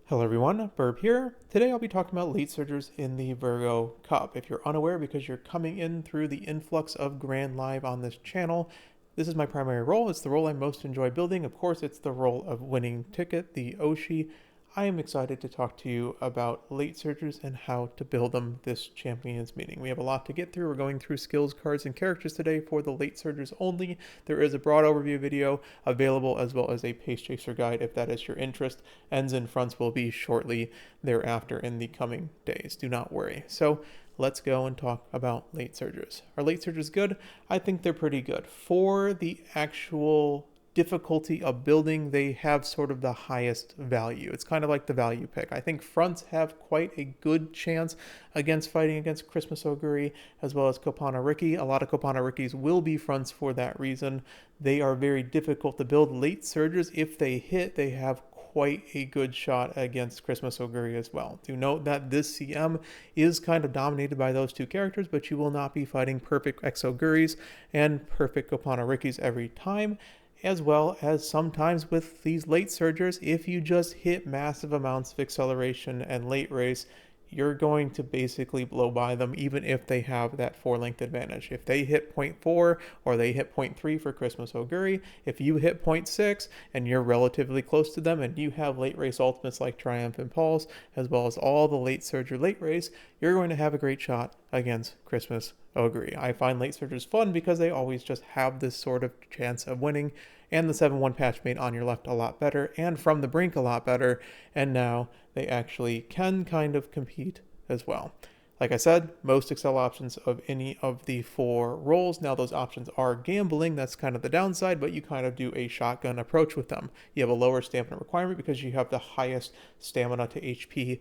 Hello everyone, Burb here. Today I'll be talking about late surgers in the Virgo Cup. If you're unaware because you're coming in through the influx of Grand Live on this channel, this is my primary role. It's the role I most enjoy building. Of course, it's the role of winning ticket, the Oshi. I am excited to talk to you about late surgers and how to build them this Champions meeting. We have a lot to get through. We're going through skills, cards, and characters today for the late surgers only. There is a broad overview video available as well as a pace chaser guide if that is your interest. Ends and fronts will be shortly thereafter in the coming days. Do not worry. So let's go and talk about late surgers. Are late surgers good? I think they're pretty good. For the actual difficulty of building, they have sort of the highest value. It's kind of like the value pick. I think fronts have quite a good chance against fighting against Christmas Oguri as well as Kopana Riki. A lot of Kopana Rikis will be fronts for that reason. They are very difficult to build. Late surgers, if they hit, they have quite a good shot against Christmas Oguri as well. Do note that this CM is kind of dominated by those two characters, but you will not be fighting perfect X Oguris and perfect Kopana Rikis every time, as well as sometimes with these late surgers, if you just hit massive amounts of acceleration and late race, you're going to basically blow by them even if they have that 4-length advantage. If they hit 0.4 or they hit 0.3 for Christmas Oguri, if you hit 0.6 and you're relatively close to them and you have late race ultimates like Triumph and Pulse, as well as all the late surger late race, you're going to have a great shot against Christmas Oguri. I find late surgers fun because they always just have this sort of chance of winning, and the 7-1 patch made on your left a lot better and from the brink a lot better, and now they actually can kind of compete as well. Like I said, most excel options of any of the 4 roles. Now those options are gambling, that's kind of the downside, but you kind of do a shotgun approach with them. You have a lower stamina requirement because you have the highest stamina to HP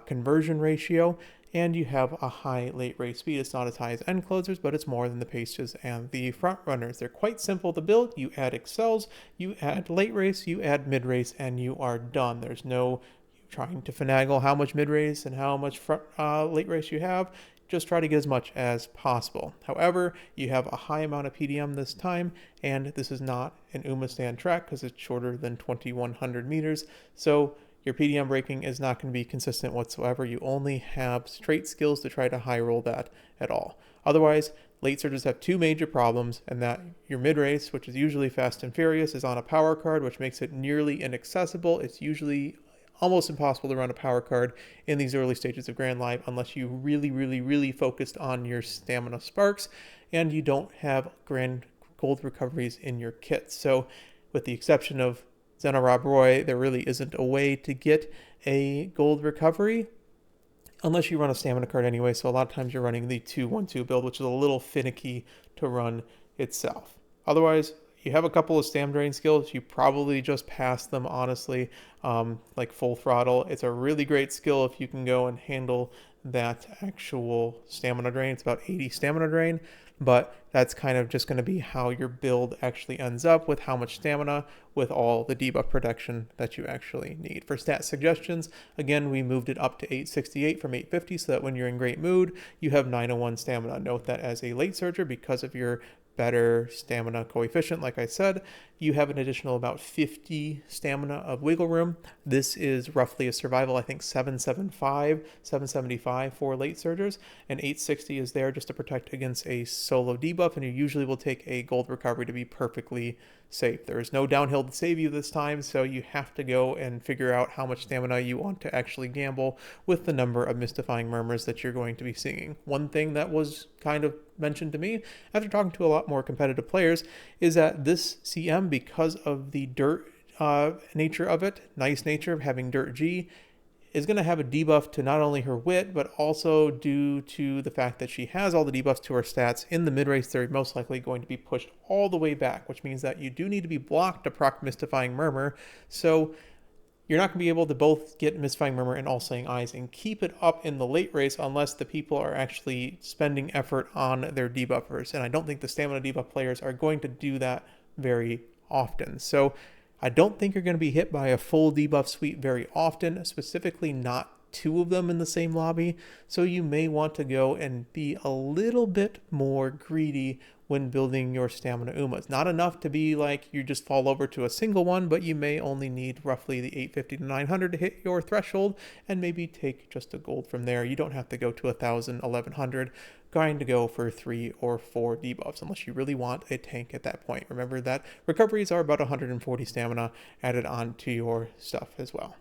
conversion ratio, and you have a high late race speed. It's not as high as end closers, but it's more than the paces and the front runners. They're quite simple to build. You add excels, you add late race, you add mid race, and you are done. There's no trying to finagle how much mid race and how much front late race you have. Just try to get as much as possible. However, you have a high amount of PDM this time, and this is not an Umamusume track because it's shorter than 2100 meters. So your PDM breaking is not going to be consistent whatsoever. You only have straight skills to try to high roll that at all. Otherwise, late surgers have 2 major problems, and that your mid race, which is usually fast and furious, is on a power card, which makes it nearly inaccessible. It's usually almost impossible to run a power card in these early stages of Grand Live unless you really focused on your stamina sparks and you don't have grand gold recoveries in your kit. So with the exception of Zena Rob Roy, there really isn't a way to get a gold recovery unless you run a stamina card anyway. So a lot of times you're running the 2-1-2 build, which is a little finicky to run itself. Otherwise, you have a couple of stam drain skills. You probably just pass them, honestly, like full throttle. It's a really great skill if you can go and handle that actual stamina drain. It's about 80 stamina drain, but that's kind of just going to be how your build actually ends up with how much stamina with all the debuff protection that you actually need. For stat suggestions, again, we moved it up to 868 from 850 so that when you're in great mood, you have 901 stamina. Note that as a late surger, because of your better stamina coefficient, like I said, you have an additional about 50 stamina of wiggle room. This is roughly a survival, I think 775 for late surgers, and 860 is there just to protect against a solo debuff, and you usually will take a gold recovery to be perfectly safe. There is no downhill to save you this time, so you have to go and figure out how much stamina you want to actually gamble with the number of mystifying murmurs that you're going to be singing. One thing that was kind of mentioned to me after talking to a lot more competitive players is that this CM, because of the dirt nature of it, nice nature of having dirt G, is going to have a debuff to not only her wit, but also due to the fact that she has all the debuffs to her stats in the mid-race, they're most likely going to be pushed all the way back, which means that you do need to be blocked to proc Mystifying Murmur. So you're not going to be able to both get Mystifying Murmur and All Seeing Eyes and keep it up in the late race unless the people are actually spending effort on their debuffers. And I don't think the stamina debuff players are going to do that very often. So I don't think you're going to be hit by a full debuff suite very often, specifically not 2 of them in the same lobby. So you may want to go and be a little bit more greedy when building your stamina Umas. Not enough to be like you just fall over to a single one, but you may only need roughly the 850 to 900 to hit your threshold, and maybe take just a gold from there. You don't have to go to 1000, 1100, going to go for 3 or 4 debuffs unless you really want a tank at that point. Remember that recoveries are about 140 stamina added on to your stuff as well.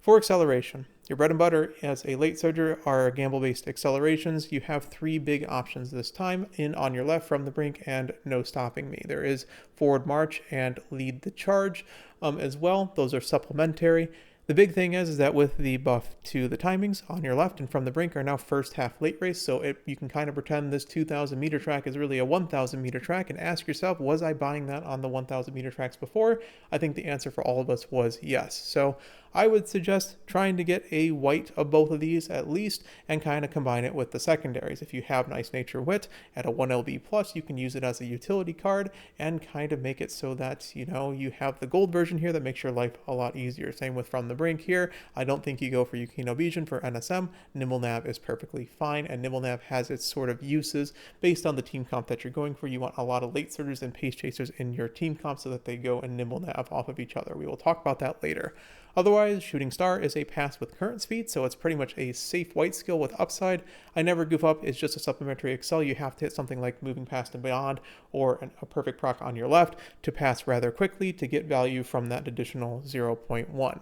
For acceleration, your bread and butter as a late surger are gamble-based accelerations. You have 3 big options this time: in on your left from the brink and no stopping me. There is forward march and lead the charge as well. Those are supplementary. The big thing is that with the buff to the timings, on your left and from the brink are now first half late race, so you can kind of pretend this 2,000 meter track is really a 1,000 meter track and ask yourself, was I buying that on the 1,000 meter tracks before? I think the answer for all of us was yes. So I would suggest trying to get a white of both of these at least and kind of combine it with the secondaries. If you have Nice Nature Wit at a 1LB plus, you can use it as a utility card and kind of make it so that, you know, you have the gold version here that makes your life a lot easier. Same with From the Brink here. I don't think you go for Yukino Vision for NSM. Nimble Nav is perfectly fine, and Nimble Nav has its sort of uses based on the team comp that you're going for. You want a lot of late surgers and pace chasers in your team comp so that they go and Nimble Nav off of each other. We will talk about that later. Otherwise, Shooting Star is a pass with current speed, so it's pretty much a safe white skill with upside. I never goof up, it's just a supplementary excel. You have to hit something like Moving Past and Beyond or a perfect proc on your left to pass rather quickly to get value from that additional 0.1.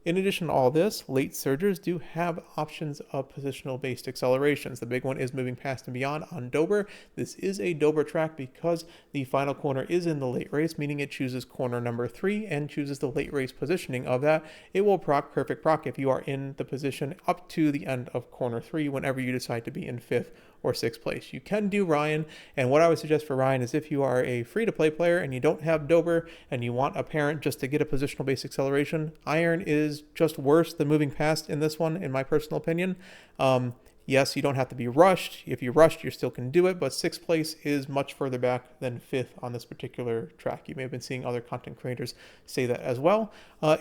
In addition to all this, late surgers do have options of positional-based accelerations. The big one is Moving Past and Beyond on Dober. This is a Dober track because the final corner is in the late race, meaning it chooses corner number 3 and chooses the late race positioning of that. It will proc perfect proc if you are in the position up to the end of corner 3 whenever you decide to be in 5th or 6th place. You can do Ryan, and what I would suggest for Ryan is if you are a free-to-play player and you don't have Dober and you want a parent just to get a positional-based acceleration, Iron is just worse than Moving Past in this one, in my personal opinion. Yes, you don't have to be rushed. If you're rushed, you still can do it, but 6th place is much further back than 5th on this particular track. You may have been seeing other content creators say that as well.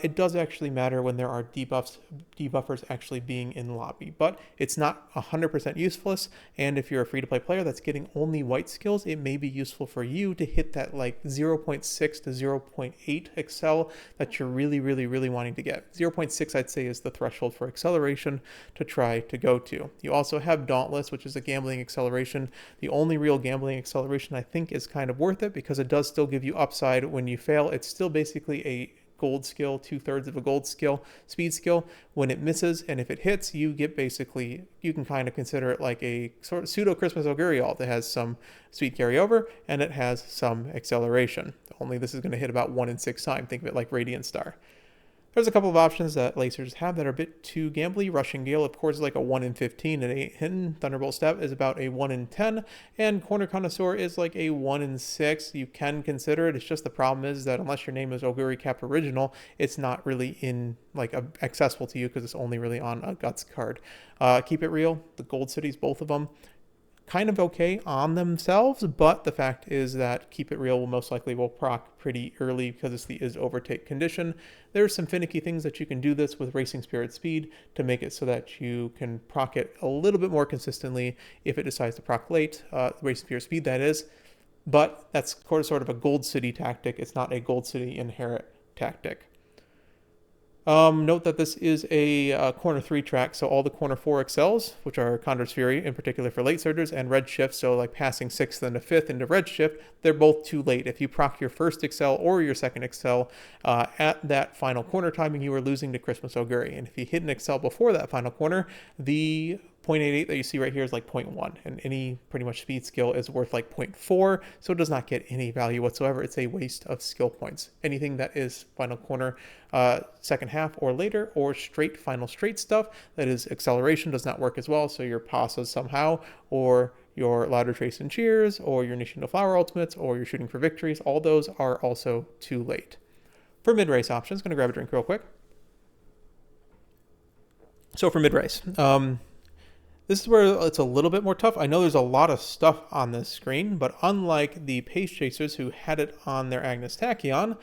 It does actually matter when there are debuffers actually being in lobby, but it's not 100% useless, and if you're a free-to-play player that's getting only white skills, it may be useful for you to hit that like 0.6 to 0.8 excel that you're really wanting to get. 0.6 I'd say is the threshold for acceleration to try to go to. You also have Dauntless, which is a gambling acceleration. The only real gambling acceleration I think is kind of worth it because it does still give you upside when you fail. It's still basically a gold skill, 2/3 of a gold skill, speed skill. When it misses and if it hits, you get basically, you can kind of consider it like a sort of pseudo Christmas Oguri ult that has some speed carryover and it has some acceleration. Only this is going to hit about 1 in 6 time. Think of it like Radiant Star. There's a couple of options that lasers have that are a bit too gambly. Rushing Gale, of course, is like a 1 in 15 and 8 hidden. Thunderbolt Step is about a 1 in 10. And Corner Connoisseur is like a 1 in 6. You can consider it. It's just the problem is that unless your name is Oguri Cap Original, it's not really in like accessible to you because it's only really on a Guts card. Keep It Real, the Gold Cities, both of them, kind of okay on themselves, but the fact is that Keep It Real will most likely proc pretty early because it's the is overtake condition. There's some finicky things that you can do this with Racing Spirit Speed to make it so that you can proc it a little bit more consistently if it decides to proc late, Racing Spirit Speed that is, but that's sort of a Gold City tactic. It's not a Gold City inherit tactic. Note that this is a corner 3 track, so all the corner 4 excels, which are Condor's Fury, in particular for late surgers, and Redshift, so like passing 6th into 5th into Redshift, they're both too late. If you proc your first excel or your second excel at that final corner timing, you are losing to Christmas Oguri. And if you hit an excel before that final corner, the 0.88 that you see right here is like 0.1, and any pretty much speed skill is worth like 0.4, so it does not get any value whatsoever. It's a waste of skill points. Anything that is final corner, second half or later, or straight final straight stuff that is acceleration does not work as well, so your passes somehow, or your Louder Trace and Cheers, or your Nation to Flower ultimates, or your Shooting for Victories, all those are also too late. For mid-race options, going to grab a drink real quick. So for mid-race, this is where it's a little bit more tough. I know there's a lot of stuff on this screen, but unlike the Pace Chasers who had it on their Agnes Tachyon,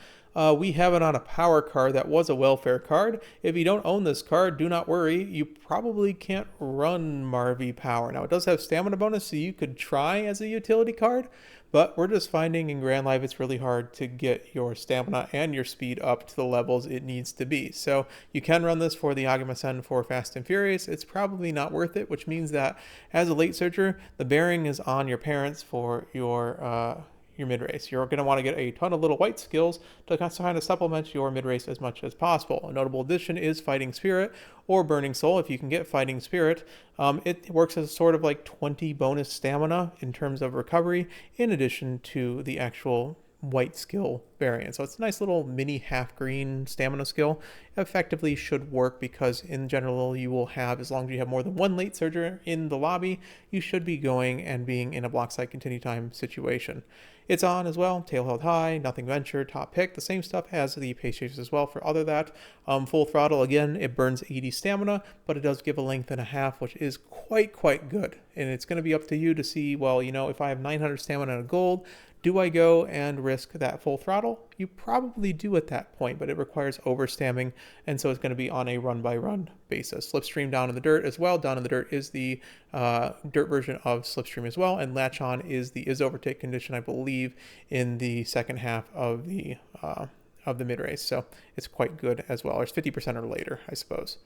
we have it on a power card that was a welfare card. If you don't own this card, do not worry. You probably can't run Marvy Power. Now, it does have stamina bonus, so you could try as a utility card, but we're just finding in Grand Live it's really hard to get your stamina and your speed up to the levels it needs to be. So you can run this for the Agamasen for Fast and Furious. It's probably not worth it, which means that as a late surger, the bearing is on your parents for your mid race. You're going to want to get a ton of little white skills to kind of supplement your mid race as much as possible. A notable addition is Fighting Spirit or Burning Soul. If you can get Fighting Spirit, it works as sort of like 20 bonus stamina in terms of recovery, in addition to the actual white skill variant. So it's a nice little mini half green stamina skill. Effectively should work because in general you will have, as long as you have more than one late surger in the lobby, you should be going and being in a block site continue time situation. It's on as well, tail held high, nothing ventured, top pick, the same stuff as the pace chasers as well for other that. Full throttle, again, it burns 80 stamina, but it does give a length and a half, which is quite good. And it's going to be up to you to see, well, if I have 900 stamina and a gold, do I go and risk that full throttle? You probably do at that point, but it requires overstamming, and so it's going to be on a run-by-run basis. Slipstream down in the dirt as well. Down in the dirt is the dirt version of Slipstream as well, and Latch On is the overtake condition, I believe, in the second half of the mid-race, so it's quite good as well. Or it's 50% or later, I suppose.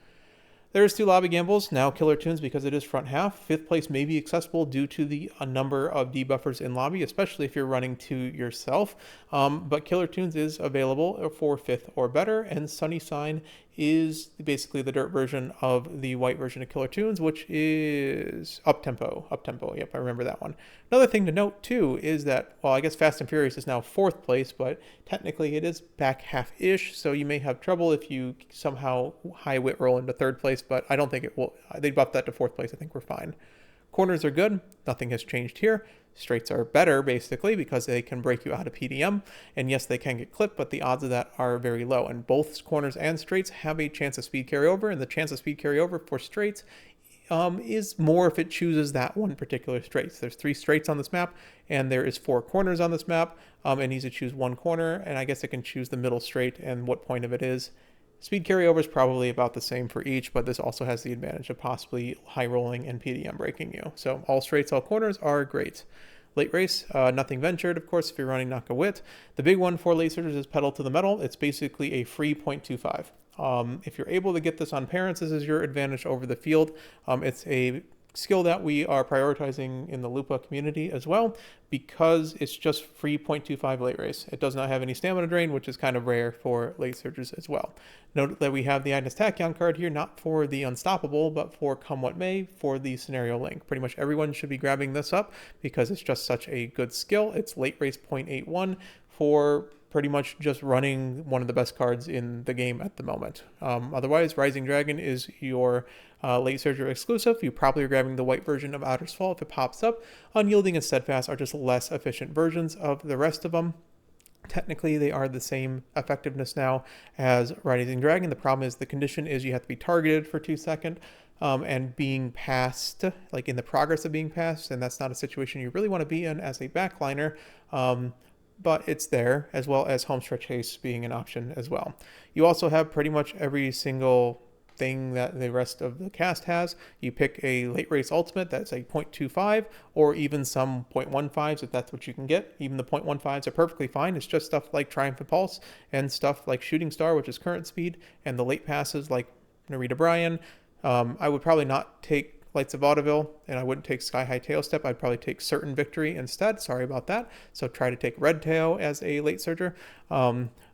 There's 2 lobby gambles, now Killer Tunes because it is front half. 5th place may be accessible due to the number of debuffers in lobby, especially if you're running 2 yourself. But Killer Tunes is available for 5th or better, and Sunny Sign is basically the dirt version of the white version of Killer Tunes, which is up-tempo. Yep, I remember that one. Another thing to note, too, is that, well, I guess Fast and Furious is now 4th place, but technically it is back half-ish, so you may have trouble if you somehow high wit roll into 3rd place, but I don't think it will. They buffed that to 4th place. I think we're fine. Corners are good. Nothing has changed here. Straights are better, basically, because they can break you out of PDM. And yes, they can get clipped, but the odds of that are very low. And both corners and straights have a chance of speed carryover, and the chance of speed carryover for straights is more if it chooses that one particular straight. So there's 3 straights on this map, and there is 4 corners on this map. It needs to choose one corner, and I guess it can choose the middle straight and what point of it is. Speed carryover is probably about the same for each, but this also has the advantage of possibly high rolling and PDM breaking you. So all straights, all corners are great. Late race, nothing ventured, of course, if you're running Naka Wit. The big one for late surgers is pedal to the metal. It's basically a free 0.25. If you're able to get this on parents, this is your advantage over the field. It's a skill that we are prioritizing in the Lupa community as well, because it's just free 0.25 late race. It does not have any stamina drain, which is kind of rare for late surgers as well. Note that we have the Agnes Tachyon card here, not for the Unstoppable, but for Come What May, for the Scenario Link. Pretty much everyone should be grabbing this up because it's just such a good skill. It's late race 0.81 for pretty much just running one of the best cards in the game at the moment. Otherwise, Rising Dragon is your late surger exclusive. You probably are grabbing the white version of Outer's Fall if it pops up. Unyielding and Steadfast are just less efficient versions of the rest of them. Technically, they are the same effectiveness now as Rising Dragon. The problem is the condition is you have to be targeted for 2 seconds and being passed, like in the progress of being passed, and that's not a situation you really want to be in as a backliner. But it's there, as well as homestretch haste being an option as well. You also have pretty much every single thing that the rest of the cast has. You pick a late race ultimate that's a 0.25 or even some 0.15s if that's what you can get. Even the 0.15s are perfectly fine. It's just stuff like Triumphant Pulse and stuff like Shooting Star, which is current speed, and the late passes like Narita Bryan. I would probably not take Lights of Vaudeville, and I wouldn't take Sky High Tail Step. I'd probably take Certain Victory instead. Sorry about that. So try to take Red Tail as a late surger.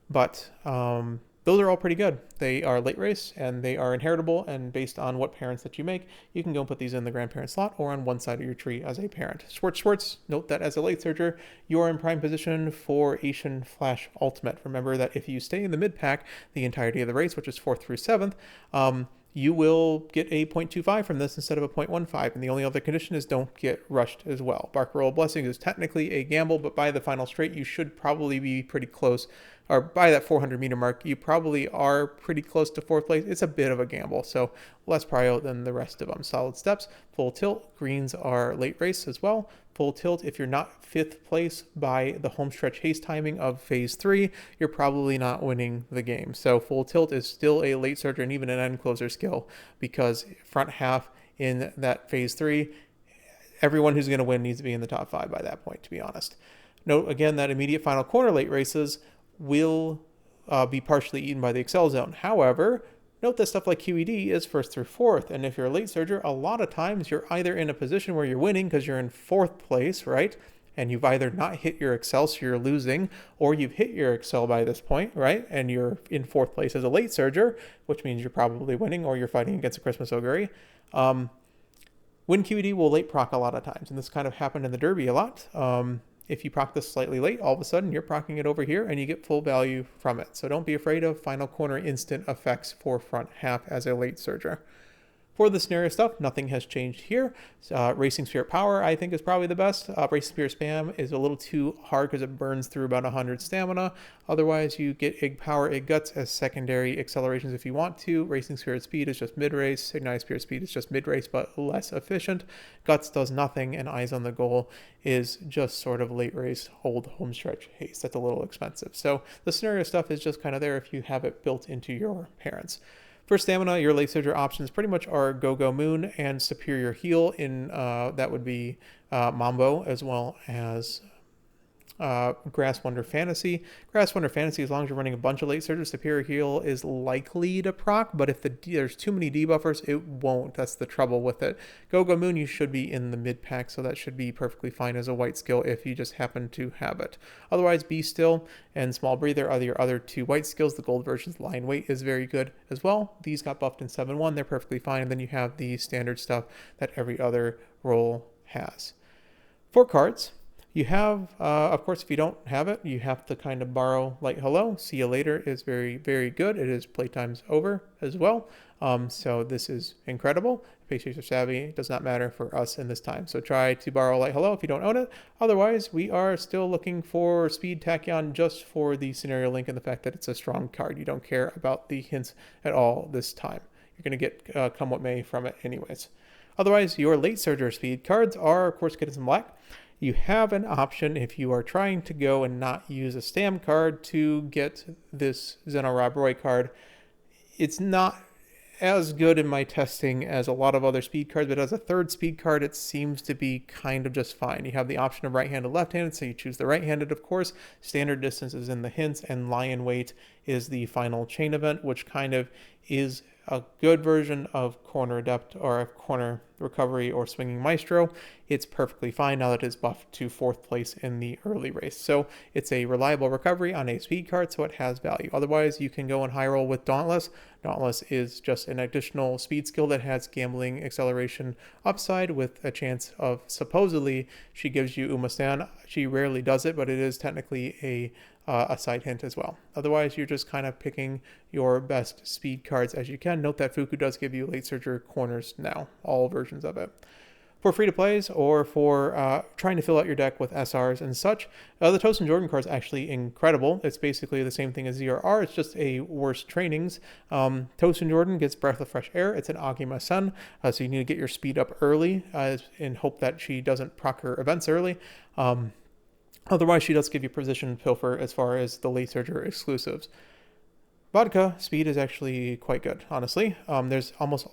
But those are all pretty good. They are late race, and they are inheritable, and based on what parents that you make, you can go and put these in the grandparent slot or on one side of your tree as a parent. Schwartz, note that as a late surger, you are in prime position for Asian Flash Ultimate. Remember that if you stay in the mid pack the entirety of the race, which is 4th through 7th, you will get a 0.25 from this instead of a 0.15, and the only other condition is don't get rushed as well. Bark Roll Blessings is technically a gamble, but by the final straight, you should probably be pretty close, or by that 400 meter mark, you probably are pretty close to 4th place. It's a bit of a gamble, so less prio than the rest of them. Solid Steps, Full Tilt, greens are late race as well. Full Tilt, if you're not 5th place by the homestretch haste timing of phase 3, you're probably not winning the game. So Full Tilt is still a late surger and even an end closer skill, because front half in that phase 3, everyone who's going to win needs to be in the top 5 by that point, to be honest. Note again that immediate final corner late races will be partially eaten by the Excel zone. However, note that stuff like QED is first through fourth, and if you're a late surger, a lot of times you're either in a position where you're winning because you're in fourth place, right? And you've either not hit your Excel, so you're losing, or you've hit your Excel by this point, right? And you're in fourth place as a late surger, which means you're probably winning, or you're fighting against a Christmas Oguri. Win QED will late proc a lot of times, and this kind of happened in the Derby a lot. If you proc this slightly late, all of a sudden you're procking it over here and you get full value from it. So don't be afraid of final corner instant effects for front half as a late surger. For the scenario stuff, nothing has changed here. Racing Spirit Power, I think, is probably the best. Racing Spirit Spam is a little too hard because it burns through about 100 stamina. Otherwise, you get Egg Power, Egg Guts as secondary accelerations if you want to. Racing Spirit Speed is just mid-race. Ignited Spirit Speed is just mid-race, but less efficient. Guts does nothing, and Eyes on the Goal is just sort of late race, hold home stretch haste. That's a little expensive. So the scenario stuff is just kind of there if you have it built into your parents. For stamina, your late surger options pretty much are Go-Go Moon and Superior Heal in, that would be Mambo, as well as Grass Wonder Fantasy. Grass Wonder Fantasy, as long as you're running a bunch of late surgers, Superior Heal is likely to proc, but if there's too many debuffers, it won't. That's the trouble with it. Go-Go Moon, you should be in the mid pack, so that should be perfectly fine as a white skill if you just happen to have it. Otherwise, Be Still and Small Breather are your other two white skills. The gold version's Line Weight is very good as well. These got buffed in 7.1. They're perfectly fine. And then you have the standard stuff that every other role has. For cards, you have, of course, if you don't have it, you have to kind of borrow Light Hello. See You Later is very, very good. It is playtime's over as well. So this is incredible. Pacers are savvy. It does not matter for us in this time. So try to borrow Light Hello if you don't own it. Otherwise, we are still looking for Speed Tachyon just for the scenario link and the fact that it's a strong card. You don't care about the hints at all this time. You're going to get come what may from it anyways. Otherwise, your late surger speed cards are, of course, getting some black. You have an option if you are trying to go and not use a Stam card to get this Zeno Rob Roy card. It's not as good in my testing as a lot of other speed cards, but as a third speed card, it seems to be kind of just fine. You have the option of right-handed, left-handed, so you choose the right-handed, of course. Standard distance is in the hints, and Lion Weight is the final chain event, which kind of is a good version of Corner Adept or a Corner Recovery or Swinging Maestro. It's perfectly fine now that it's buffed to 4th place in the early race. So it's a reliable recovery on a speed card, so it has value. Otherwise, you can go and high roll with Dauntless. Dauntless is just an additional speed skill that has gambling acceleration upside with a chance of, supposedly, she gives you Umamusume. She rarely does it, but it is technically a side hint as well. Otherwise, you're just kind of picking your best speed cards as you can. Note that Fuku does give you late surger corners now, all versions of it. For free-to-plays or for trying to fill out your deck with SRs and such, the Tosin Jordan card is actually incredible. It's basically the same thing as ZRR. It's just a worse trainings. Tosin Jordan gets Breath of Fresh Air. It's an Agima Sun, so you need to get your speed up early in hope that she doesn't proc her events early. Otherwise, she does give you Position Pilfer as far as the late surger exclusives. Vodka speed is actually quite good, honestly. There's almost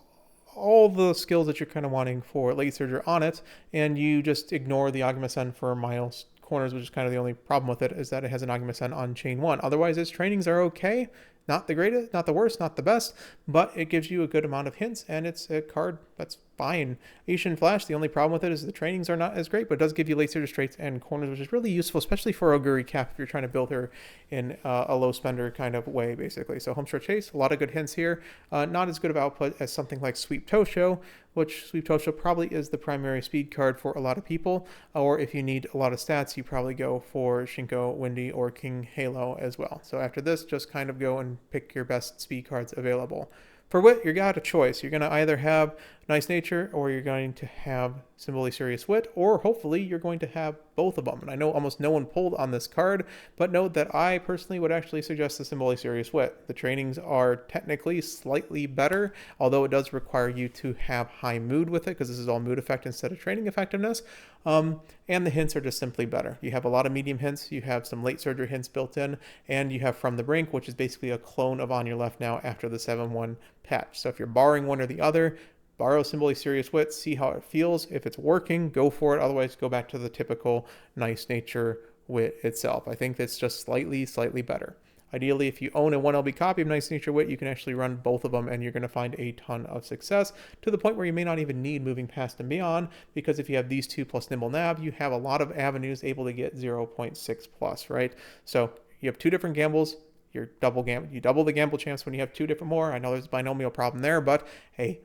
all the skills that you're kind of wanting for late surger on it, and you just ignore the Agama-sen for miles corners, which is kind of the only problem with it, is that it has an Agama-sen on chain 1. Otherwise, its trainings are okay. Not the greatest, not the worst, not the best, but it gives you a good amount of hints, and it's a card that's fine. Asian Flash, the only problem with it is the trainings are not as great, but it does give you late surger straights and corners, which is really useful, especially for Oguri Cap if you're trying to build her in a low spender kind of way, basically. So home stretch chase, a lot of good hints here. Not as good of output as something like Sweep Tosho, which Sweep Tosho probably is the primary speed card for a lot of people, or if you need a lot of stats, you probably go for Shinko, Windy, or King Halo as well. So after this, just kind of go and pick your best speed cards available. For Wit, you got a choice. You're going to either have Nice Nature, or you're going to have Symbolically Serious Wit, or hopefully you're going to have both of them. And I know almost no one pulled on this card, but note that I personally would actually suggest the Symbolically Serious Wit. The trainings are technically slightly better, although it does require you to have high mood with it, because this is all mood effect instead of training effectiveness. And the hints are just simply better. You have a lot of medium hints, you have some late surger hints built in, and you have From the Brink, which is basically a clone of On Your Left Now after the 7.1 patch. So if you're borrowing one or the other, borrow Symbolically Serious Wit, see how it feels. If it's working, go for it. Otherwise, go back to the typical Nice Nature Wit itself. I think that's just slightly better. Ideally, if you own a 1LB copy of Nice Nature Wit, you can actually run both of them and you're going to find a ton of success to the point where you may not even need Moving Past and Beyond, because if you have these two plus Nimble Nav, you have a lot of avenues able to get 0.6 plus, right? So you have two different gambles. You double the gamble chance when you have two different more. I know there's a binomial problem there, but hey,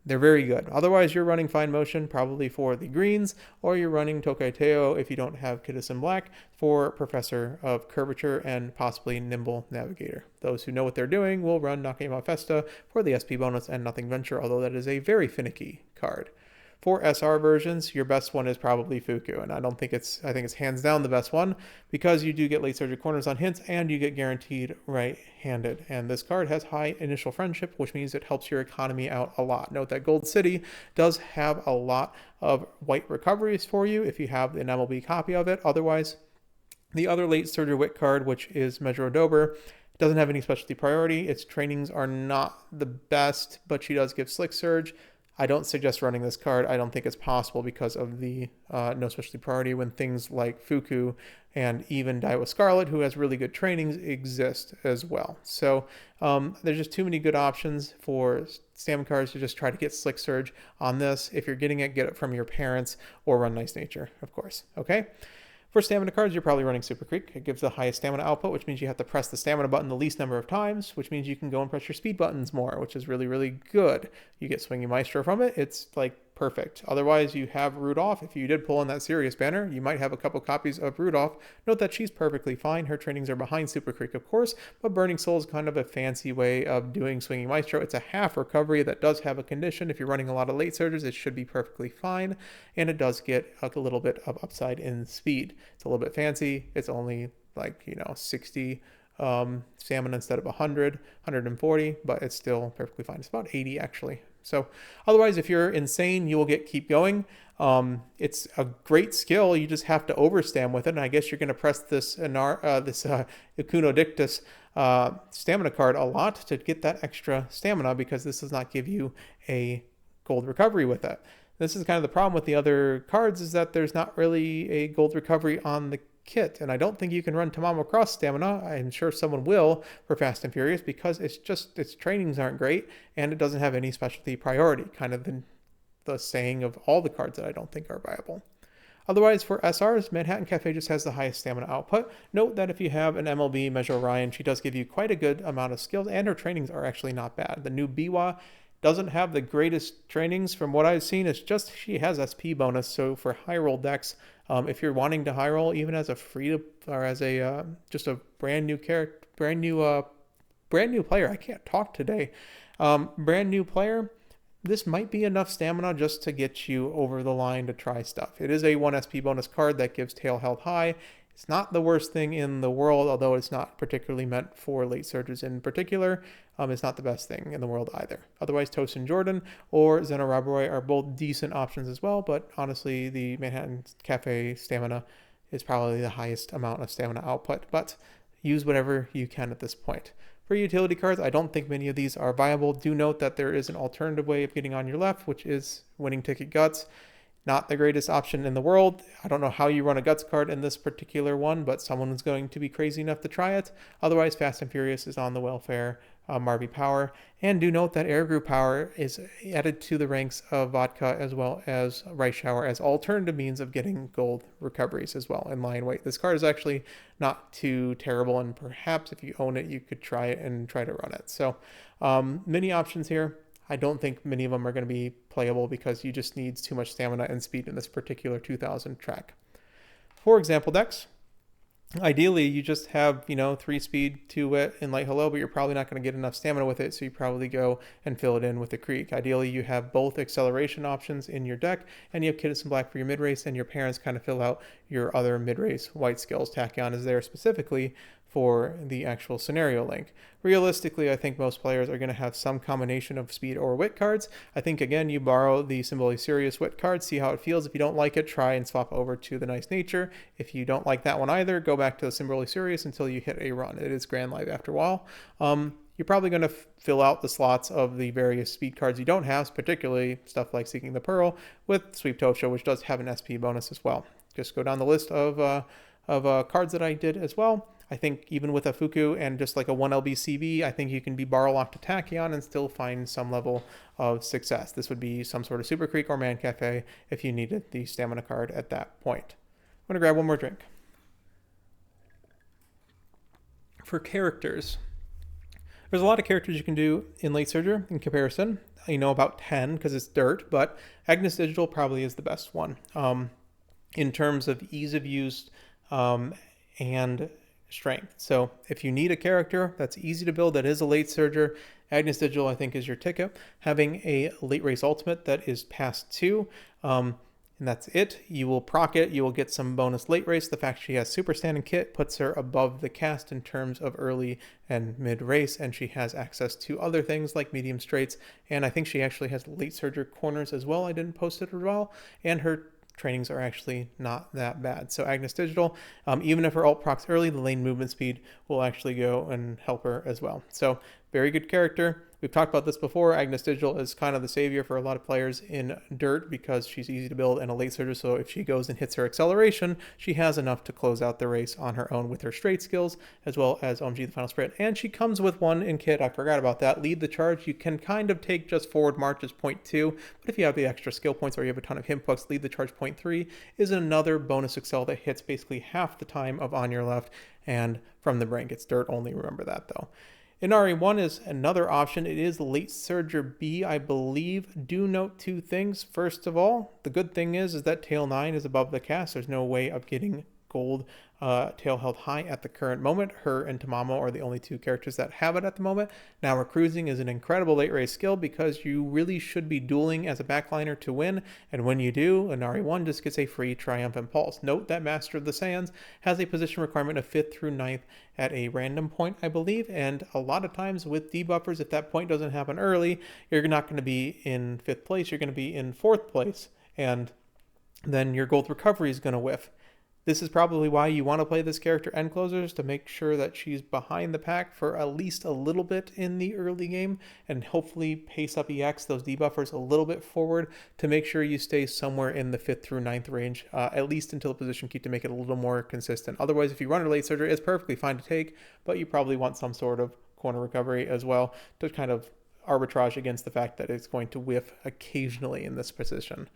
they're very good. Otherwise, you're running Fine Motion probably for the greens, or you're running Tokyo if you don't have Kidison Black for Professor of Curvature and possibly Nimble Navigator. Those who know what they're doing will run Nakayama Festa for the SP bonus and Nothing Venture, although that is a very finicky card. For SR versions, your best one is probably Fuku, and I think it's hands down the best one, because you do get late surgery corners on hints and you get guaranteed right-handed. And this card has high initial friendship, which means it helps your economy out a lot. Note that Gold City does have a lot of white recoveries for you if you have an MLB copy of it. Otherwise, the other late surgery wit card, which is Measure Dober, doesn't have any specialty priority. Its trainings are not the best, but she does give Slick Surge. I don't suggest running this card. I don't think it's possible because of the no specialty priority when things like Fuku and even Daiwa Scarlet, who has really good trainings, exist as well. So there's just too many good options for stamina cards to just try to get Slick Surge on this. If you're getting it, get it from your parents or run Nice Nature, of course. Okay. For stamina cards, you're probably running Super Creek. It gives the highest stamina output, which means you have to press the stamina button the least number of times, which means you can go and press your speed buttons more, which is really, really good. You get Swinging Maestro from it. It's like perfect. Otherwise, you have Rudolph. If you did pull in that Sirius banner, you might have a couple copies of Rudolph. Note that she's perfectly fine. Her trainings are behind Super Creek, of course, but Burning Soul is kind of a fancy way of doing Swinging Maestro. It's a half recovery that does have a condition. If you're running a lot of late surges, it should be perfectly fine, and it does get a little bit of upside in speed. It's a little bit fancy. It's only like, 60 stamina instead of 100, 140, but it's still perfectly fine. It's about 80 actually. So otherwise, if you're insane, you will keep going. It's a great skill. You just have to overstam with it. And I guess you're going to press this Ikuno Dictus stamina card a lot to get that extra stamina, because this does not give you a gold recovery with it. This is kind of the problem with the other cards, is that there's not really a gold recovery on the kit, and I don't think you can run Tamamo Cross stamina. I'm sure someone will for Fast and Furious, because its trainings aren't great and it doesn't have any specialty priority, kind of the saying of all the cards that I don't think are viable. Otherwise, for SRs, Manhattan Cafe just has the highest stamina output. Note that if you have an MLB Measure Orion, she does give you quite a good amount of skills, and her trainings are actually not bad. The new Biwa doesn't have the greatest trainings from what I've seen. It's just she has SP bonus. So for high roll decks, if you're wanting to high roll, even as a just a brand new character, brand new player. I can't talk today. Brand new player. This might be enough stamina just to get you over the line to try stuff. It is a 1 SP bonus card that gives tail health high. It's not the worst thing in the world, although it's not particularly meant for late surges in particular. It's not the best thing in the world either. Otherwise, Tosin Jordan or Zenorabaroi are both decent options as well, but honestly, the Manhattan Cafe stamina is probably the highest amount of stamina output, but use whatever you can at this point. For utility cards, I don't think many of these are viable. Do note that there is an alternative way of getting on your left, which is Winning Ticket Guts. Not the greatest option in the world. I don't know how you run a Guts card in this particular one, but someone is going to be crazy enough to try it. Otherwise, Fast and Furious is on the welfare, Marby Power. And do note that Air Group Power is added to the ranks of Vodka as well as Rice Shower as alternative means of getting gold recoveries as well in line weight. This card is actually not too terrible, and perhaps if you own it, you could try it and try to run it. So many options here. I don't think many of them are going to be playable because you just need too much stamina and speed in this particular 2000 track. For example decks, ideally you just have 3 speed, 2 wit, and light hello, but you're probably not going to get enough stamina with it, so you probably go and fill it in with the Creek. Ideally you have both acceleration options in your deck, and you have Kidison Black for your mid race, and your parents kind of fill out your other mid race white skills. Tachyon is there specifically for the actual scenario link. Realistically, I think most players are going to have some combination of speed or wit cards. I think, again, you borrow the Symboli Sirius wit card, see how it feels. If you don't like it, try and swap over to the Nice Nature. If you don't like that one either, go back to the Symboli Sirius until you hit a run. It is Grand Live after a while. You're probably going to fill out the slots of the various speed cards you don't have, particularly stuff like Seeking the Pearl, with Sweep Tosho, which does have an SP bonus as well. Just go down the list of of cards that I did as well. I think even with a Fuku and just like a 1 LB CB, I think you can be Borrow Lock to Tachyon and still find some level of success. This would be some sort of Super Creek or Man Cafe if you needed the stamina card at that point. I'm going to grab one more drink. For characters, there's a lot of characters you can do in Late Surger in comparison. You know, about 10 because it's dirt, but Agnes Digital probably is the best one in terms of ease of use and strength. So if you need a character that's easy to build, that is a Late Surger, Agnes Digital I think is your ticket. Having a late race ultimate that is past 2, and that's it. You will proc it. You will get some bonus late race. The fact she has super stand and kit puts her above the cast in terms of early and mid race, and she has access to other things like medium straights, and I think she actually has late surger corners as well. I didn't post it as well, and her trainings are actually not that bad. So Agnes Digital, even if her ult procs early, the lane movement speed will actually go and help her as well. So very good character. We've talked about this before. Agnes Digital is kind of the savior for a lot of players in dirt because she's easy to build and a late surger. So if she goes and hits her acceleration, she has enough to close out the race on her own with her straight skills, as well as OMG the final sprint. And she comes with one in kit. I forgot about that. Lead the charge. You can kind of take just forward march as 0.2, but if you have the extra skill points or you have a ton of hit hooks, lead the charge 0.3 is another bonus excel that hits basically half the time of on your left and from the brink. It's dirt only. Remember that though. Inari 1 is another option. It is Late Surger B, I believe. Do note 2 things. First of all, the good thing is that Tail 9 is above the cast. There's no way of getting gold tail held high at the current moment. Her and Tamamo are the only 2 characters that have it at the moment. Now, recruiting is an incredible late race skill because you really should be dueling as a backliner to win, and when you do, Inari 1 just gets a free Triumphant Pulse. Note that Master of the Sands has a position requirement of 5th through 9th at a random point, I believe, and a lot of times with debuffers, if that point doesn't happen early, you're not going to be in 5th place, you're going to be in 4th place, and then your gold recovery is going to whiff. This is probably why you want to play this character end closers, to make sure that she's behind the pack for at least a little bit in the early game and hopefully pace up EX, those debuffers, a little bit forward to make sure you stay somewhere in the 5th through 9th range, at least until the position keep to make it a little more consistent. Otherwise, if you run a late surger, it's perfectly fine to take, but you probably want some sort of corner recovery as well to kind of arbitrage against the fact that it's going to whiff occasionally in this position.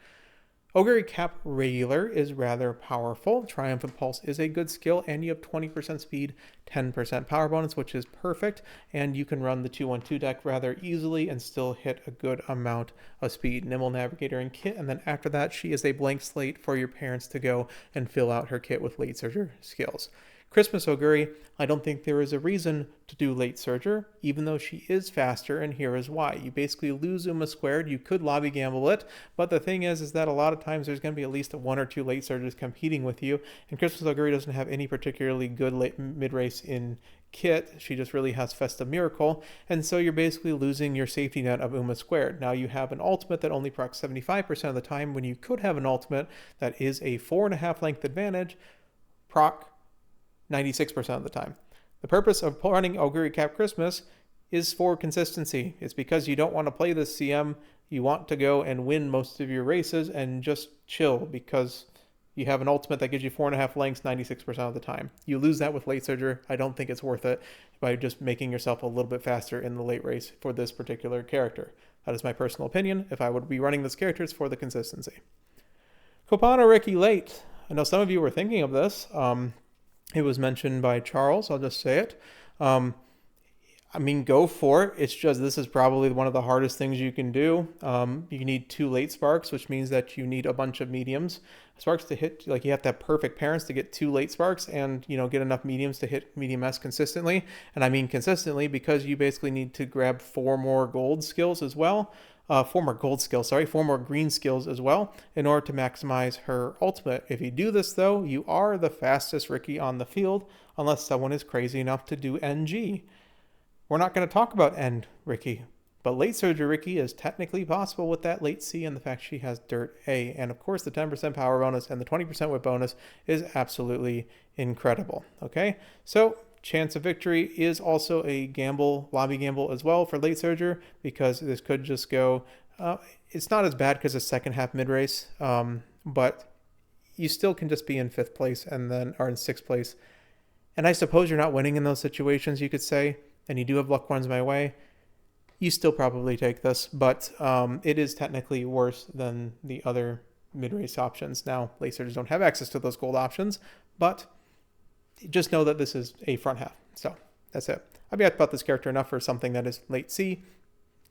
Oguri Cap Regular is rather powerful. Triumphant Pulse is a good skill, and you have 20% speed, 10% power bonus, which is perfect, and you can run the 2-1-2 deck rather easily and still hit a good amount of speed. Nimble Navigator and kit, and then after that, she is a blank slate for your parents to go and fill out her kit with late surger skills. Christmas Oguri, I don't think there is a reason to do late surger, even though she is faster, and here is why. You basically lose Uma squared, you could lobby gamble it, but the thing is that a lot of times there's going to be at least 1 or 2 late surgers competing with you, and Christmas Oguri doesn't have any particularly good late mid-race in kit. She just really has Festive Miracle, and so you're basically losing your safety net of Uma squared. Now you have an ultimate that only procs 75% of the time, when you could have an ultimate that is a 4.5 length advantage, proc 96% of the time. The purpose of running Oguri Cap Christmas is for consistency. It's because you don't want to play this CM. You want to go and win most of your races and just chill because you have an ultimate that gives you 4.5 lengths 96% of the time. You lose that with late surger. I don't think it's worth it by just making yourself a little bit faster in the late race for this particular character. That is my personal opinion. If I would be running this character, it's for the consistency. Kopano Ricky late. I know some of you were thinking of this. It was mentioned by Charles. I'll just say it. I mean, go for it. It's just, this is probably one of the hardest things you can do. You need 2 late sparks, which means that you need a bunch of mediums. Sparks to hit, like you have to have perfect parents to get 2 late sparks and, you know, get enough mediums to hit medium S consistently. And I mean consistently because you basically need to grab 4 more gold skills as well. 4 more gold skills, 4 more green skills as well in order to maximize her ultimate. If you do this though, you are the fastest Ricky on the field unless someone is crazy enough to do NG. We're not going to talk about End Ricky, but late surger Ricky is technically possible with that late C and the fact she has dirt A. And of course the 10% power bonus and the 20% whip bonus is absolutely incredible. Okay, so chance of victory is also a gamble, lobby gamble as well for late surger, because this could just go, it's not as bad because it's second half mid race, but you still can just be in 5th place and then, or in 6th place. And I suppose you're not winning in those situations, you could say, and you do have luck runs my way. You still probably take this, but it is technically worse than the other mid-race options. Now, late surgers don't have access to those gold options, but just know that this is a front half. So that's it. I've talked about this character enough for something that is late C.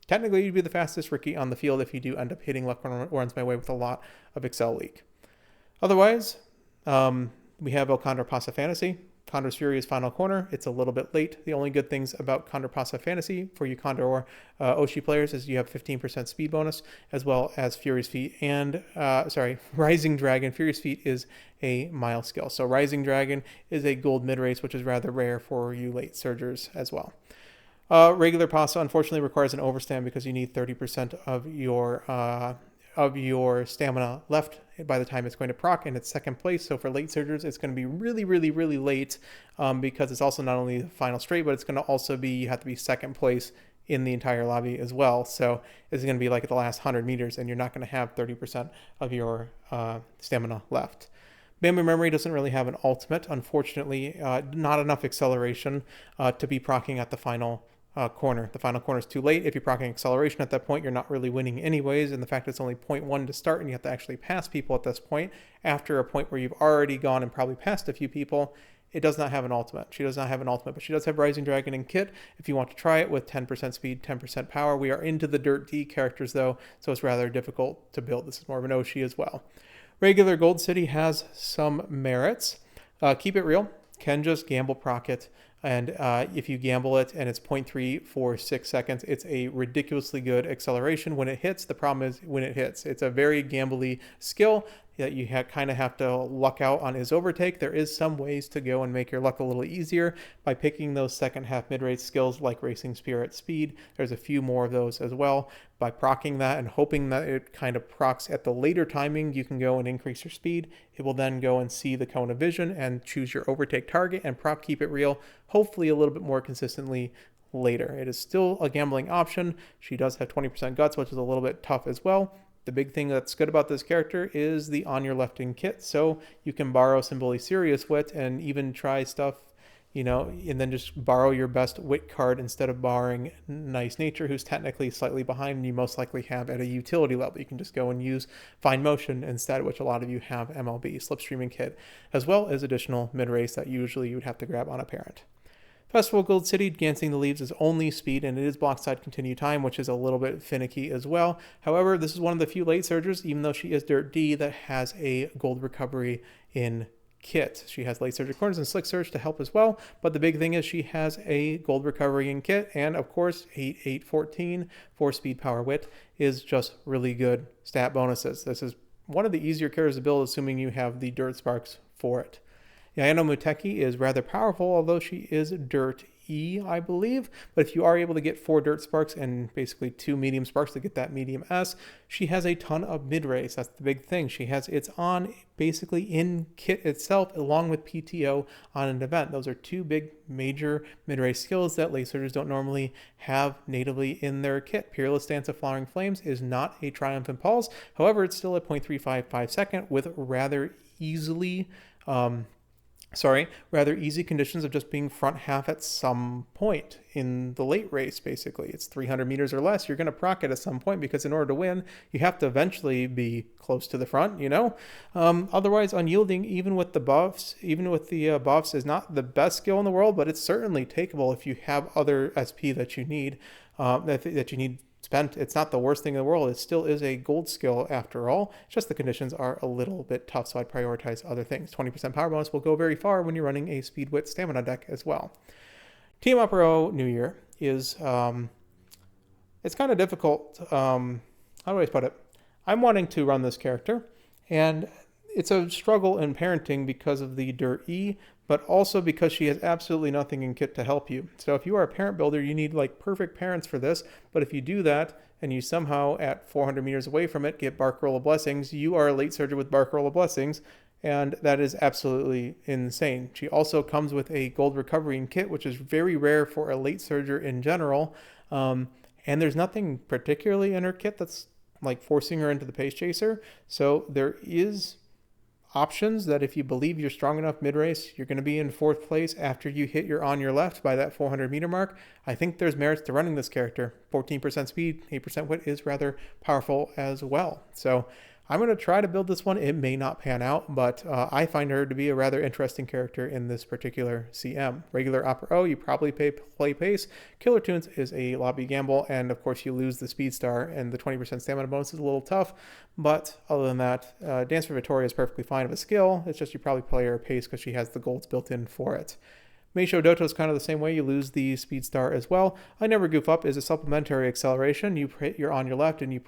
Technically, you'd be the fastest Ricky on the field if you do end up hitting luck runs my way with a lot of Excel League. Otherwise, we have El Condor Pasa Fantasy. Condor's Fury is final corner. It's a little bit late. The only good things about Condor Pasa Fantasy for you Condor or Oshi players is you have 15% speed bonus, as well as Fury's Feet and, Rising Dragon. Fury's Feet is a mile skill. So Rising Dragon is a gold mid-race, which is rather rare for you late surgers as well. Regular Pasa unfortunately requires an overstand because you need 30% of your stamina left by the time it's going to proc, and it's 2nd place. So for late surgers, it's going to be really, really, really late because it's also not only the final straight, but it's going to also be, you have to be 2nd place in the entire lobby as well. So it's going to be like at the last 100 meters, and you're not going to have 30% of your stamina left. Bamboo Memory doesn't really have an ultimate, unfortunately. Not enough acceleration to be proccing at the final corner. The final corner is too late. If you're proccing acceleration at that point, you're not really winning anyways. And the fact it's only 0.1 to start and you have to actually pass people at this point, after a point where you've already gone and probably passed a few people, it does not have an ultimate. She does not have an ultimate, but she does have Rising Dragon and Kit if you want to try it with 10% speed, 10% power. We are into the Dirt D characters though, so it's rather difficult to build. This is more of an Oshi as well. Regular Gold City has some merits. Keep It Real can just gamble proc it. And if you gamble it and it's 0.346 seconds, it's a ridiculously good acceleration when it hits. The problem is when it hits. It's a very gambly skill that you kind of have to luck out on his overtake. There is some ways to go and make your luck a little easier by picking those second half mid-range skills like Racing Spirit Speed. There's a few more of those as well. By procking that and hoping that it kind of procs at the later timing, you can go and increase your speed. It will then go and see the cone of vision and choose your overtake target and proc Keep It Real, hopefully a little bit more consistently later. It is still a gambling option. She does have 20% guts, which is a little bit tough as well. The big thing that's good about this character is the On Your Left in kit, so you can borrow some Bully Serious Wit and even try stuff, you know, and then just borrow your best Wit card instead of borrowing Nice Nature, who's technically slightly behind and you most likely have at a utility level. You can just go and use Fine Motion instead, which a lot of you have MLB, Slipstreaming Kit, as well as additional mid-race that usually you would have to grab on a parent. Festival Gold City, Dancing the Leaves is only speed, and it is block side continue time, which is a little bit finicky as well. However, this is one of the few late surgers, even though she is Dirt D, that has a gold recovery in kit. She has late surge corners and slick surge to help as well, but the big thing is she has a gold recovery in kit, and of course 8-8-14 for speed power wit is just really good stat bonuses. This is one of the easier characters to build, assuming you have the Dirt Sparks for it. Yayano Muteki is rather powerful, although she is Dirt E, I believe. But if you are able to get 4 Dirt Sparks and basically 2 Medium Sparks to get that Medium S, she has a ton of mid-race. That's the big thing. She has it's on basically in kit itself, along with PTO on an event. Those are 2 big major mid-race skills that late surgers don't normally have natively in their kit. Peerless Dance of Flowering Flames is not a Triumphant Pulse. However, it's still a 0.355 second with rather easy conditions of just being front half at some point in the late race, basically. It's 300 meters or less. You're going to proc it at some point because in order to win, you have to eventually be close to the front, you know? Otherwise, Unyielding, even with the buffs, is not the best skill in the world, but it's certainly takeable if you have other SP that you need, that you need spent. It's not the worst thing in the world. It still is a gold skill after all. It's just the conditions are a little bit tough, so I'd prioritize other things. 20% power bonus will go very far when you're running a speed wit stamina deck as well. Team Up Row New Year is it's kind of difficult. How do I put it? I'm wanting to run this character, and it's a struggle in parenting because of the Dirt E, but also because she has absolutely nothing in kit to help you. So if you are a parent builder, you need like perfect parents for this. But if you do that and you somehow at 400 meters away from it get Bark Roll of Blessings, you are a late surger with Bark Roll of Blessings, and that is absolutely insane. She also comes with a gold recovery in kit, which is very rare for a late surger in general. And there's nothing particularly in her kit that's like forcing her into the pace chaser. So there is options that if you believe you're strong enough mid-race, you're going to be in 4th place after you hit your on your left by that 400 meter mark. I think there's merits to running this character. 14% speed, 8% wit is rather powerful as well. So I'm going to try to build this one. It may not pan out, but I find her to be a rather interesting character in this particular CM. Regular Opera O, you probably play pace. Killer Tunes is a lobby gamble, and of course you lose the speed star, and the 20% stamina bonus is a little tough. But other than that, Dance for Victoria is perfectly fine of a skill. It's just you probably play her pace because she has the golds built in for it. Meisho Doto is kind of the same way. You lose the speed star as well. I Never Goof Up is a supplementary acceleration. You're on your left and you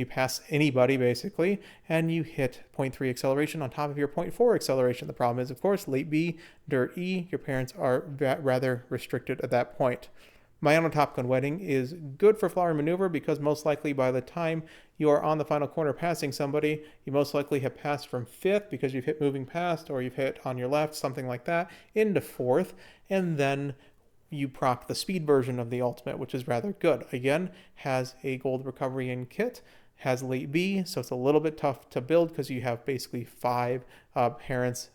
pass anybody basically, and you hit 0.3 acceleration on top of your 0.4 acceleration. The problem is, of course, late B, dirt E, your parents are rather restricted at that point. Mayano Top Gun Wedding is good for flower maneuver because most likely by the time you are on the final corner passing somebody, you most likely have passed from 5th because you've hit moving past, or you've hit on your left, something like that, into 4th, and then you proc the speed version of the ultimate, which is rather good. Again, has a gold recovery in kit, has late B, so it's a little bit tough to build because you have basically 5 parents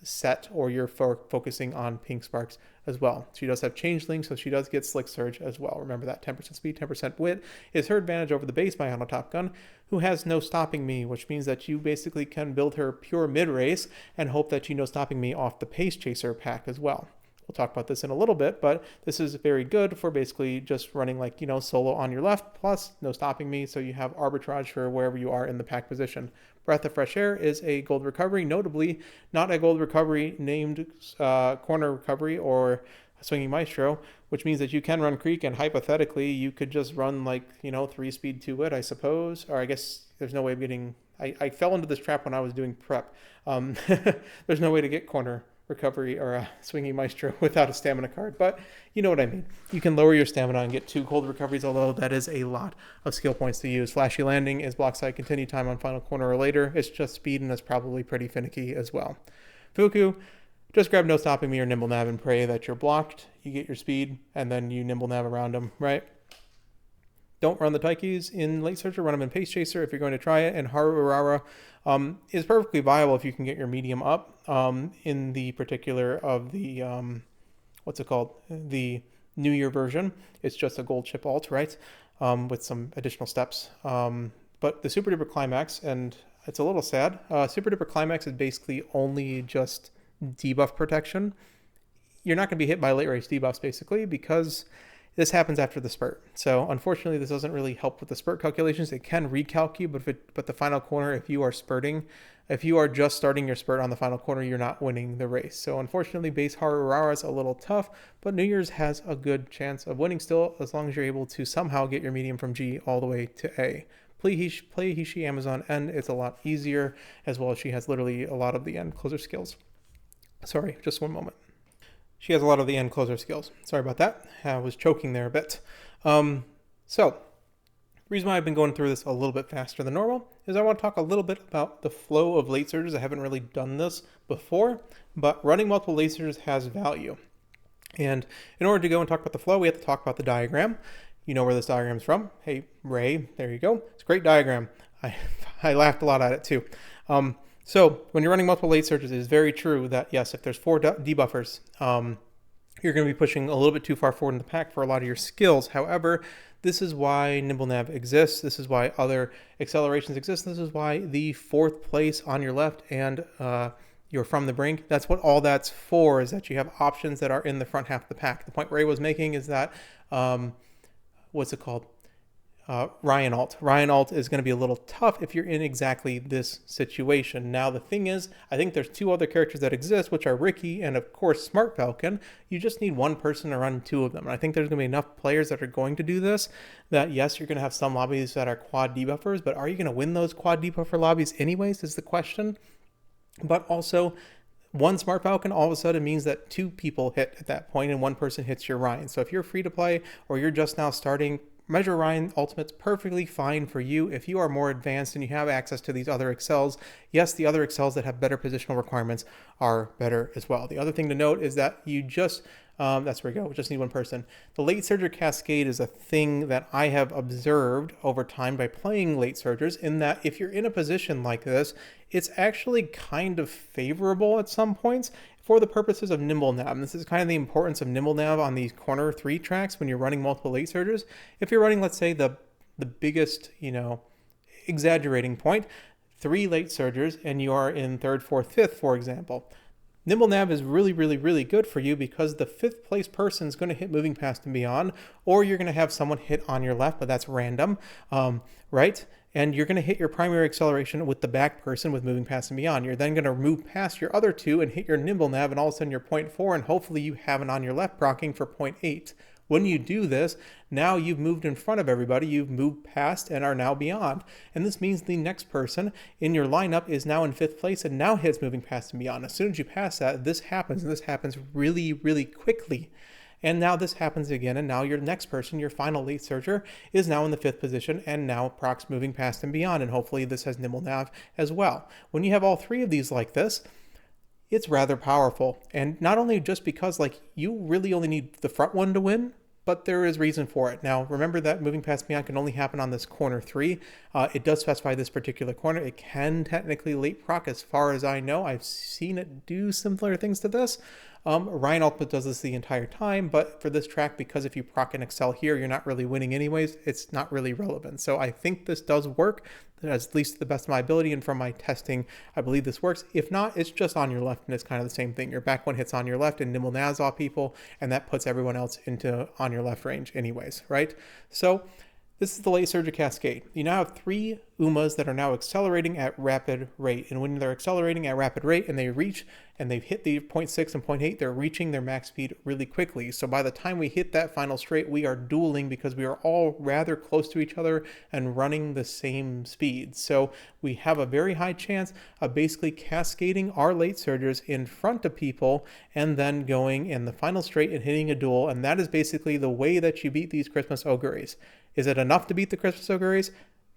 set, or you're focusing on pink sparks as well. She does have changeling, so she does get slick surge as well. Remember that 10% speed, 10% wit is her advantage over the base Mayano Top Gun, who has no stopping me, which means that you basically can build her pure mid race and hope that you no stopping me off the pace chaser pack as well. We'll talk about this in a little bit, but this is very good for basically just running like, solo on your left, plus no stopping me, so you have arbitrage for wherever you are in the pack position. Breath of Fresh Air is a gold recovery, notably not a gold recovery named Corner Recovery or Swinging Maestro, which means that you can run Creek, and hypothetically you could just run 3 speed 2 wit, I suppose, or I guess there's no way of getting, I fell into this trap when I was doing prep. There's no way to get Corner Recovery or a Swinging Maestro without a stamina card, but you know what I mean. You can lower your stamina and get 2 cold recoveries, although that is a lot of skill points to use. Flashy Landing is block side continue time on final corner or later. It's just speed, and it's probably pretty finicky as well. Fuku, just grab No Stopping Me or Nimble Nav and pray that you're blocked. You get your speed, and then you Nimble Nav around them, right? Don't run the Taikis in Late Searcher, run them in Pace Chaser if you're going to try it, and Haru Urara is perfectly viable if you can get your medium up in the particular of the, the New Year version. It's just a gold chip alt, right, with some additional steps. But the Super Duper Climax, and it's a little sad, Super Duper Climax is basically only just debuff protection. You're not going to be hit by late race debuffs, basically, because this happens after the spurt. So unfortunately, this doesn't really help with the spurt calculations. It can recalc you, but the final corner, if you are spurting, if you are just starting your spurt on the final corner, you're not winning the race. So unfortunately, base Harurara is a little tough, but New Year's has a good chance of winning still, as long as you're able to somehow get your medium from G all the way to A. Play Hishi Amazon N, it's a lot easier, as well as she has literally a lot of the end closer skills. Sorry, just one moment. She has a lot of the end closer skills. Sorry about that. I was choking there a bit. So, the reason why I've been going through this a little bit faster than normal is I want to talk a little bit about the flow of late surges. I haven't really done this before, but running multiple late surges has value. And in order to go and talk about the flow, we have to talk about the diagram. You know where this diagram is from. Hey, Ray, there you go. It's a great diagram. I laughed a lot at it too. So when you're running multiple late surges, it is very true that, yes, if there's 4 debuffers, you're going to be pushing a little bit too far forward in the pack for a lot of your skills. However, this is why Nimble Nav exists. This is why other accelerations exist. This is why the 4th place on your left and you're from the brink. That's what all that's for, is that you have options that are in the front half of the pack. The point Ray was making is that, what's it called? Ryan Alt. Ryan Alt is going to be a little tough if you're in exactly this situation. Now, the thing is, I think there's 2 other characters that exist, which are Ricky and, of course, Smart Falcon. You just need one person to run 2 of them. And I think there's going to be enough players that are going to do this that, yes, you're going to have some lobbies that are quad debuffers, but are you going to win those quad debuffer lobbies anyways, is the question. But also, one Smart Falcon all of a sudden means that 2 people hit at that point and 1 person hits your Ryan. So if you're free to play or you're just now starting, Measure Ryan Ultimate's perfectly fine for you if you are more advanced and you have access to these other excels. Yes, the other excels that have better positional requirements are better as well. The other thing to note is that you just That's where we go. We just need one person. The late surger cascade is a thing that I have observed over time by playing late surgers, in that if you're in a position like this, it's actually kind of favorable at some points for the purposes of nimble nav. And this is kind of the importance of nimble nav on these corner 3 tracks when you're running multiple late surgers. If you're running, let's say, the biggest, exaggerating point, 3 late surgers, and you are in 3rd, 4th, 5th, for example. Nimble nav is really, really, really good for you because the 5th place person is going to hit moving past and beyond, or you're going to have someone hit on your left, but that's random, right? And you're going to hit your primary acceleration with the back person with moving past and beyond. You're then going to move past your other 2 and hit your nimble nav, and all of a sudden you're 0.4, and hopefully you have it on your left procking for 0.8. When you do this, now you've moved in front of everybody, you've moved past and are now beyond. And this means the next person in your lineup is now in 5th place and now hits moving past and beyond. As soon as you pass that, this happens, and this happens really, really quickly. And now this happens again, and now your next person, your final late surger, is now in the 5th position and now procs moving past and beyond. And hopefully this has nimble nav as well. When you have all 3 of these like this, it's rather powerful. And not only just because you really only need the front one to win, but there is reason for it. Now, remember that moving past beyond can only happen on this corner 3. It does specify this particular corner. It can technically late proc, as far as I know. I've seen it do similar things to this. Ryan Ultimate does this the entire time, but for this track, because if you proc and excel here, you're not really winning anyways, it's not really relevant. So I think this does work, at least to the best of my ability, and from my testing, I believe this works. If not, it's just on your left, and it's kind of the same thing. Your back one hits on your left and nimble navs off people, and that puts everyone else into on your left range anyways, right? So this is the late surger cascade. You now have 3 Umas that are now accelerating at rapid rate. And when they're accelerating at rapid rate and they reach and they've hit the 0.6 and 0.8, they're reaching their max speed really quickly. So by the time we hit that final straight, we are dueling because we are all rather close to each other and running the same speed. So we have a very high chance of basically cascading our late surgers in front of people and then going in the final straight and hitting a duel. And that is basically the way that you beat these Christmas Oguris. Is it enough to beat the Christmas Oguris?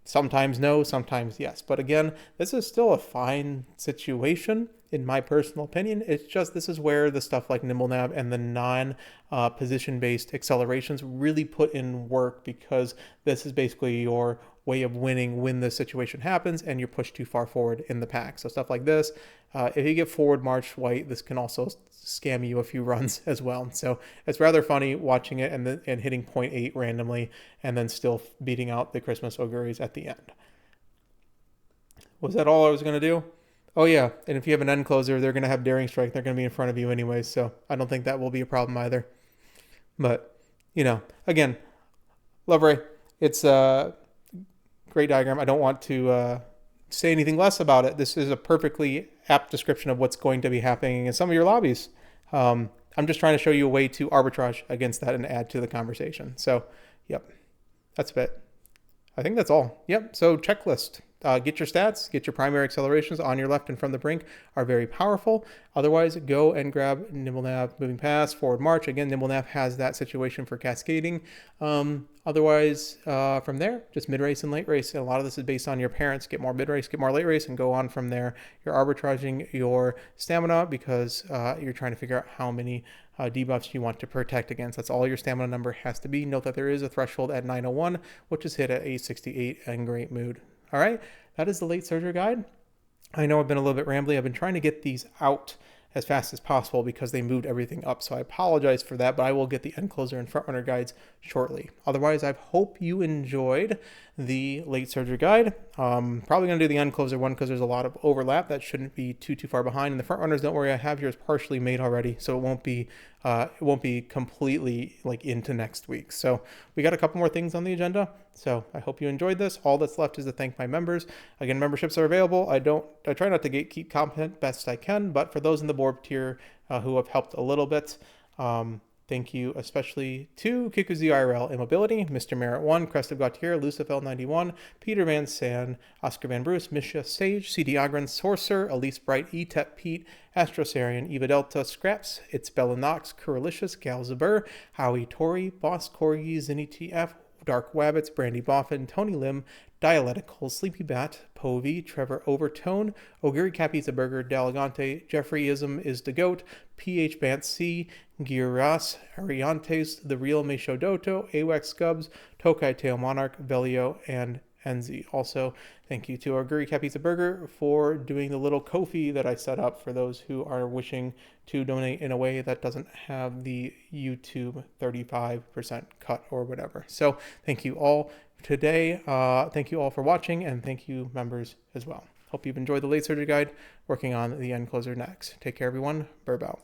Sometimes no, sometimes yes. But again, this is still a fine situation, in my personal opinion. It's just this is where the stuff like nimble nav and the non-position-based accelerations really put in work, because this is basically your way of winning when this situation happens and you're pushed too far forward in the pack. So stuff like this, if you get forward march white, this can also scam you a few runs as well. So it's rather funny watching it and hitting 0.8 randomly and then still beating out the Christmas Oguris at the end. Was that all I was going to do? Oh yeah, and if you have an end closer, they're going to have daring strike. They're going to be in front of you anyways, so I don't think that will be a problem either. But, again, love Ray. It's a great diagram. I don't want to say anything less about it. This is a perfectly apt description of what's going to be happening in some of your lobbies. I'm just trying to show you a way to arbitrage against that and add to the conversation. So, yep, that's it. I think that's all. Yep, so checklist. Get your stats, get your primary accelerations on your left and from the brink are very powerful. Otherwise, go and grab nimble nav, moving past, forward march. Again, nimble nav has that situation for cascading. Otherwise, from there, just mid race and late race. And a lot of this is based on your parents. Get more mid race, get more late race, and go on from there. You're arbitraging your stamina because you're trying to figure out how many debuffs you want to protect against. That's all your stamina number has to be. Note that there is a threshold at 901, which is hit at 868 in great mood. All right, that is the late surger guide. I know I've been a little bit rambly. I've been trying to get these out as fast as possible because they moved everything up. So I apologize for that, but I will get the end closer and front runner guides shortly. Otherwise, I hope you enjoyed the late surger guide. Probably going to do the end closer one because there's a lot of overlap. That shouldn't be too far behind. And the front runners, don't worry, I have yours partially made already, so it won't be completely into next week. So we got a couple more things on the agenda. So I hope you enjoyed this. All that's left is to thank my members. Again, memberships are available. I try not to gatekeep content best I can, but for those in the board tier who have helped a little bit, thank you especially to Kikuzi IRL Immobility, Mr. Merritt 1, Crest of Gautier, Lucifel 91, Peter Van San, Oscar Van Bruce, Misha Sage, CD Agron, Sorcerer, Elise Bright, Etep Pete, Astrosarian, Eva Delta, Scraps, It's Bella Knox, Curalicious, Gal Zabur, Howie Tori, Boss Corgi, Zinny TF, Dark Wabbits, Brandy Boffin, Tony Lim, Dialectical, Sleepy Bat, Povey, Trevor Overtone, Oguri Capizza Burger, Dalagante, Jeffreyism is the Goat, PH Bant C, Giras, Ariantes, The Real Meishodoto, Awax Scubs, Tokai Tail Monarch, Velio, and Enzi. Also, thank you to Oguri Capizza Burger for doing the little Ko-fi that I set up for those who are wishing to donate in a way that doesn't have the YouTube 35% cut or whatever. So thank you all today. Thank you all for watching, and thank you members as well. Hope you've enjoyed the late surgery guide. Working on the end closer next. Take care, everyone. Burb out.